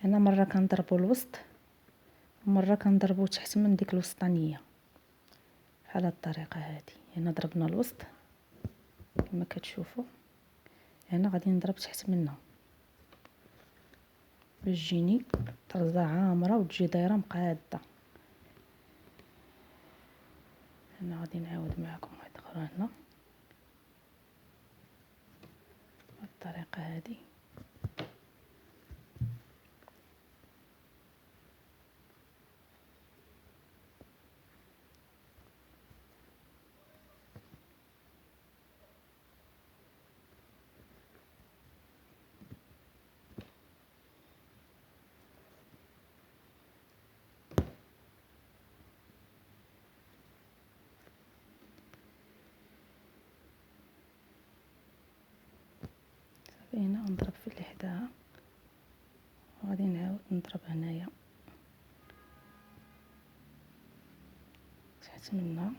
هنا مره كنضربوا الوسط ومره كنضربوا تحت من ديك الوسطانيه بحال هاد الطريقه هادي. هنا ضربنا الوسط كما كتشوفوا، هنا غادي نضرب تحت منها باش تجيني طرزه عامره وتجي دايره مقاده. هنا غادي نعاود معكم واحده اخرى هنا بالطريقه هذه. صافي هنا نضرب في اللي حداها وغادي نعاود نضرب هنايا تحت منها.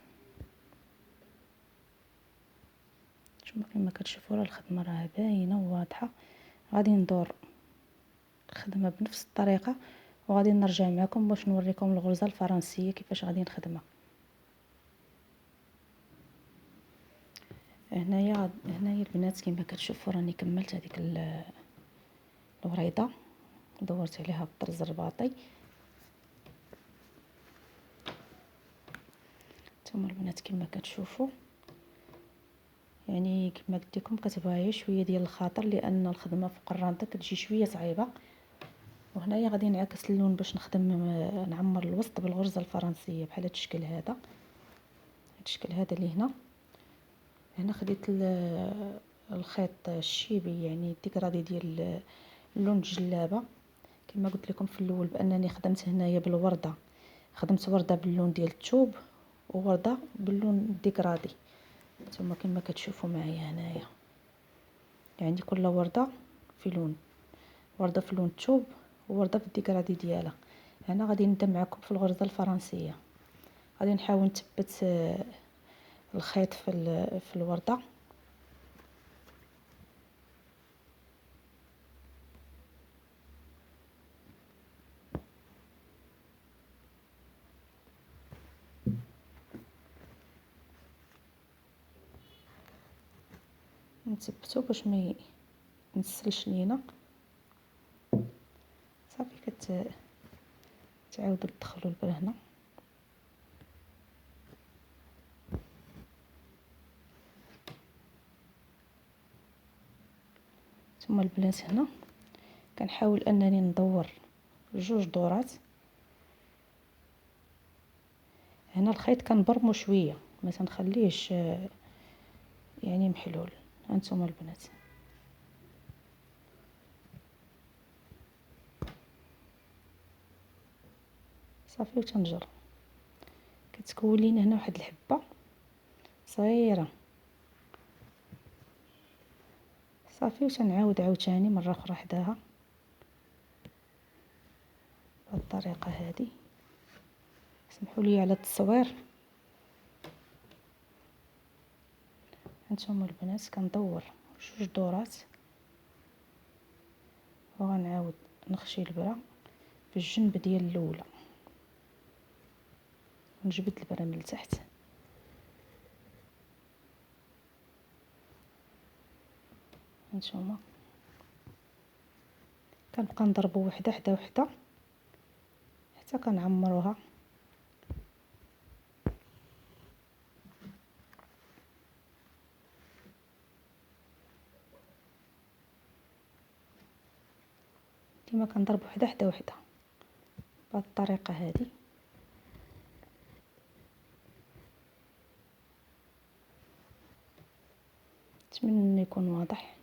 نتوما كما كتشوفوا راه الخدمه راه باينه وواضحه. غادي ندور الخدمه بنفس الطريقه وغادي نرجع معكم باش نوريكم الغرزه الفرنسيه كيفاش غادي نخدمها. هنايا البنات كما كتشوفوا راني كملت هذيك الوريضه، دورت عليها بالطرز الرباطي. نتوما البنات كما كتشوفوا، يعني كما قلت لكم كتبغي شويه ديال الخاطر لان الخدمه فوق الرانطه كتجي شويه صعيبه. وهنايا غادي نعكس اللون باش نخدم نعمر الوسط بالغرزه الفرنسيه بحال هذا الشكل هذا. هذا الشكل هذا اللي هنا خديت الخيط الشيبي، يعني الديكرادي ديال اللون الجلابه. كما قلت لكم في الاول بانني خدمت هنايا بالورده، خدمت ورده باللون ديال الثوب وورده باللون الديكرادي. نتوما كما كتشوفوا معايا هنايا يعني كل ورده في لون، ورده في لون الثوب وورده في الديكرادي ديالها. هنا غادي نبدا معكم في الغرزه الفرنسيه. غادي نحاول نثبت الخيط في الورده. نثبتو باش ما ينسلش لينا. صافي تعاودوا تدخلوا البره هنا. ثم البنات هنا كنحاول انني ندور جوج دورات. هنا الخيط كنبرمو شويه ما تنخليهش يعني محلول. هانتوما البنات صافي وتنجر كتكون لينا هنا واحد الحبه صغيره. صافي وتنعاود عاوتاني مره اخرى حداها بهذه الطريقه هذه. سمحوا لي على التصوير. هانتوما البنات كندور جوج دورات وغنعاود نخشي البره في الجنب ديال الاولى ونجبد البره من التحت. هانتوما كنبقى نضربو وحده حدا وحده حتى كنعمروها. كما كنضرب وحده حدا وحده بهذه الطريقه هذه. نتمنى انه يكون واضح.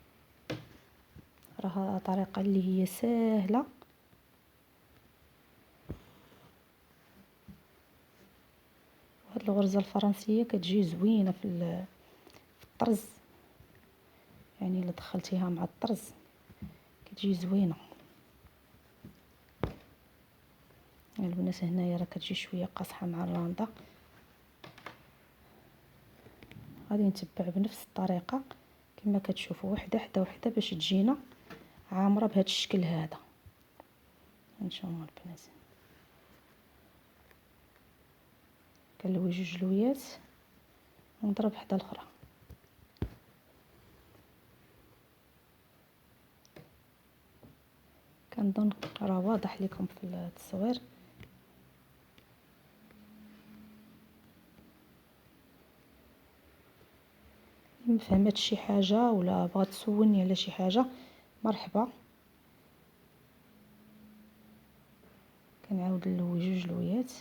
راه طريقه اللي هي سهله وهاد الغرزه الفرنسيه كتجي زوينه في الطرز، يعني الا دخلتيها مع الطرز كتجي زوينه. البنات هنايا راه كتجي شويه قاصحه مع الرانده. غادي نتبع بنفس الطريقه كما كتشوفوا وحده حدا وحده باش تجينا عامره بهذا الشكل هذا. هانتوما البنات كنلوي جوج لويات ونضرب حدا الاخرى. كنظن راه واضح لكم في التصوير. ما فهمتش شي حاجه ولا بغات تسولني على شي حاجه مرحبا. كنعاود نلوي جوج لويات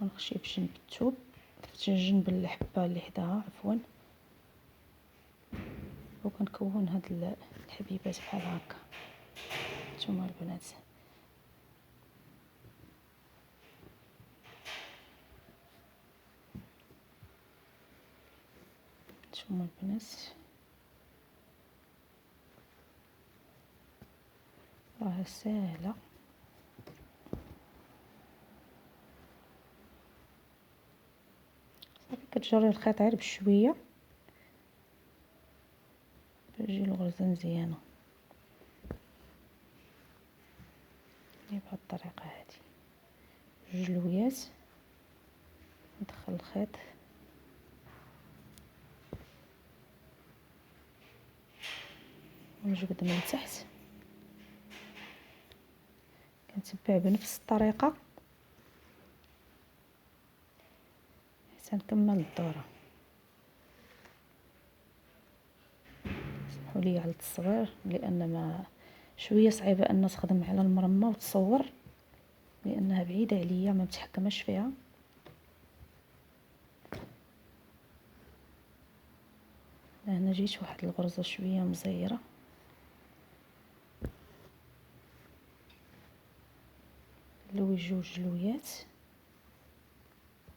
ونخشي في جنب الثوب في جنب الحبه اللي حداها عفوا، وكنكون هاد الحبيبات بحال هكا. نتوما البنات نتوما البنات راه ساهله. صافي كتجري الخيط غير بشويه باش تجي الغرزه مزيانه بهاد الطريقه هادي. جوج لويات ندخل الخيط ونجبد من التحت، كنتبع بنفس الطريقه حتى نكمل الدوره. سمحوا لي على التصوير لان ما شويه صعيبه ان تخدم على المرمى وتصور لانها بعيده عليا ما متحكمش فيها. هنا جيت واحد الغرزه شويه مزيره نلوي جوج لويات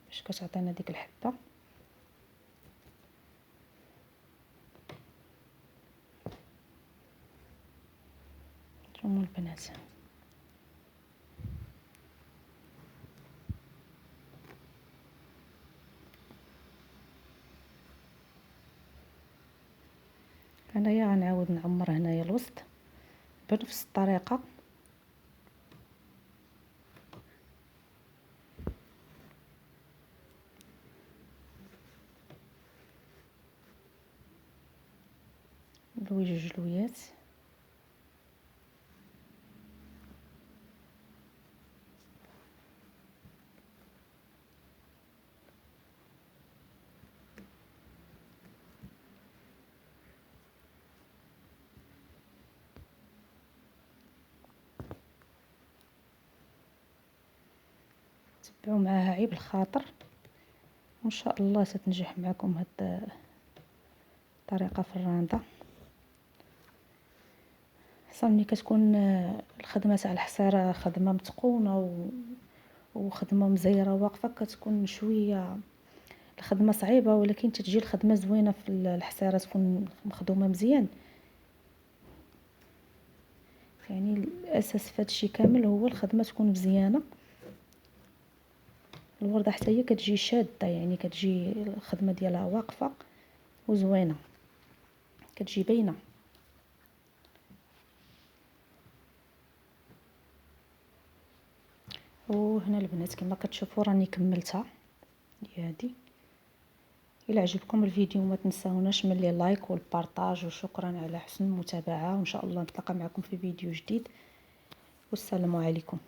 باش كتعطينا ديك الحبه. نتوما البنات انايا غنعاود نعمر هنايا الوسط بنفس الطريقه. نلوي جوج لويات تبعوا معاها عيب الخاطر وان شاء الله ستنجح معكم هاد الطريقه في الرانده. خاصة ملي كتكون الخدمه تاع الحصيره خدمه متقونه وخدمه مزيره واقفه كتكون شويه الخدمه صعيبه، ولكن تتجي الخدمه زوينه في الحصيره تكون مخدومه مزيان. يعني الاساس في هادشي كامل هو الخدمه تكون مزيانه، الورده حتى هي كتجي شاده يعني كتجي الخدمه ديالها واقفه وزوينه كتجي باينه. وهنا البنات كما كتشوفوا راني كملتها هادي. الى عجبكم الفيديو ما تنساوناش من لي لايك والبارطاج، وشكرا على حسن المتابعه، وان شاء الله نتلاقى معكم في فيديو جديد والسلام عليكم.